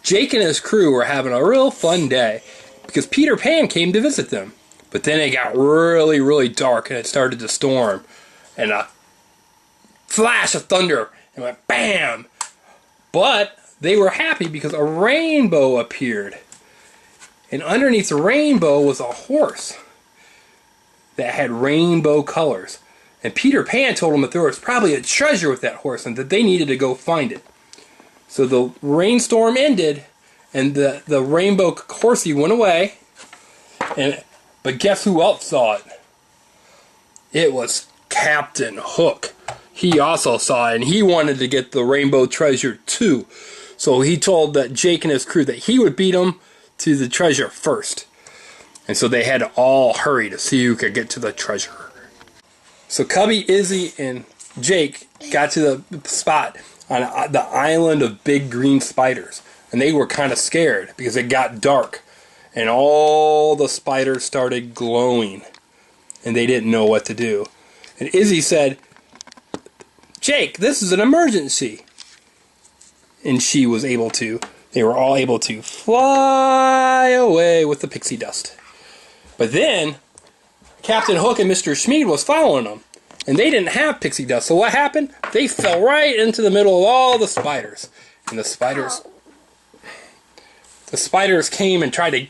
Jake and his crew were having a real fun day because Peter Pan came to visit them. But then it got really, really dark and it started to storm. And a flash of thunder and went BAM! But they were happy because a rainbow appeared. And underneath the rainbow was a horse that had rainbow colors. And Peter Pan told them that there was probably a treasure with that horse and that they needed to go find it. So the rainstorm ended and the rainbow horsey went away. But guess who else saw it? It was Captain Hook. He also saw it and he wanted to get the rainbow treasure too. So he told that Jake and his crew that he would beat them to the treasure first. And so they had to all hurry to see who could get to the treasure. So Cubby, Izzy, and Jake got to the spot on the island of big green spiders. And they were kind of scared because it got dark. And all the spiders started glowing. And they didn't know what to do. And Izzy said, "Jake, this is an emergency." And she was able to. They were all able to fly away with the pixie dust. But then, Captain Hook and Mr. Schmeed was following them. And they didn't have pixie dust. So what happened? They fell right into the middle of all the spiders. And the spiders came and tried to...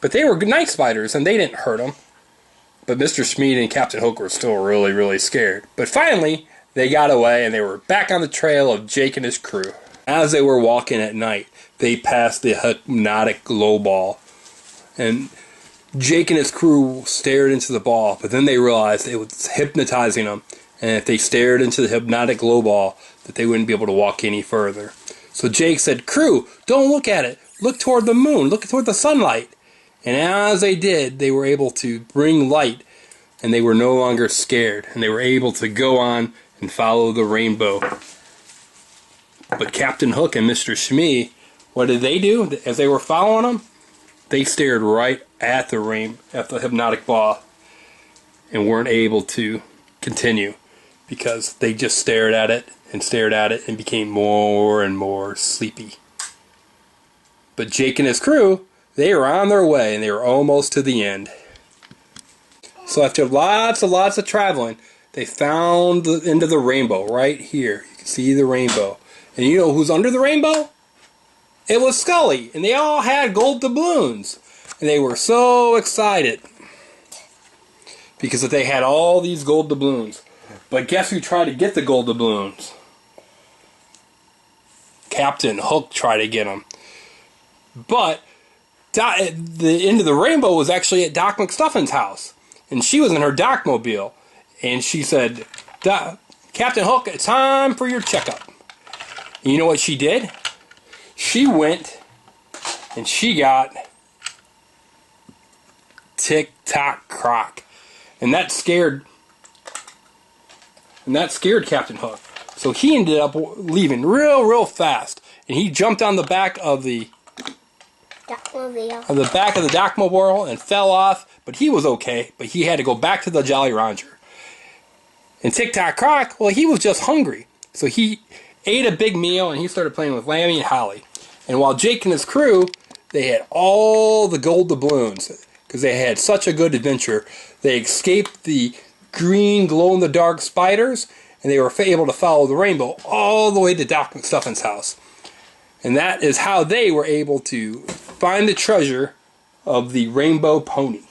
But they were nice spiders, and they didn't hurt them. But Mr. Schmeed and Captain Hook were still really, really scared. But finally, they got away, and they were back on the trail of Jake and his crew. As they were walking at night, they passed the hypnotic glow ball. And Jake and his crew stared into the ball, but then they realized it was hypnotizing them. And if they stared into the hypnotic glow ball, that they wouldn't be able to walk any further. So Jake said, "Crew, don't look at it. Look toward the moon. Look toward the sunlight." And as they did, they were able to bring light, and they were no longer scared. And they were able to go on and follow the rainbow. But Captain Hook and Mr. Shmee, what did they do? As they were following them, they stared right at the hypnotic ball and weren't able to continue because they just stared at it and became more and more sleepy. But Jake and his crew, they were on their way and they were almost to the end. So after lots of traveling, they found the end of the rainbow right here. You can see the rainbow. And you know who's under the rainbow? It was Scully. And they all had gold doubloons. And they were so excited because they had all these gold doubloons. But guess who tried to get the gold doubloons? Captain Hook tried to get them. But the end of the rainbow was actually at Doc McStuffin's house. And she was in her Docmobile. And she said, "Captain Hook, it's time for your checkup." And you know what she did? She went and she got Tick-Tock-Crock. And that scared Captain Hook. So he ended up leaving real fast. And he jumped on the back of the Docmobile and fell off. But he was okay. But he had to go back to the Jolly Roger. And Tick-Tock-Crock, well, he was just hungry. So he ate a big meal and he started playing with Lammy and Holly. And while Jake and his crew, they had all the gold doubloons because they had such a good adventure. They escaped the green glow-in-the-dark spiders and they were able to follow the rainbow all the way to Doc McStuffin's house. And that is how they were able to find the treasure of the rainbow pony.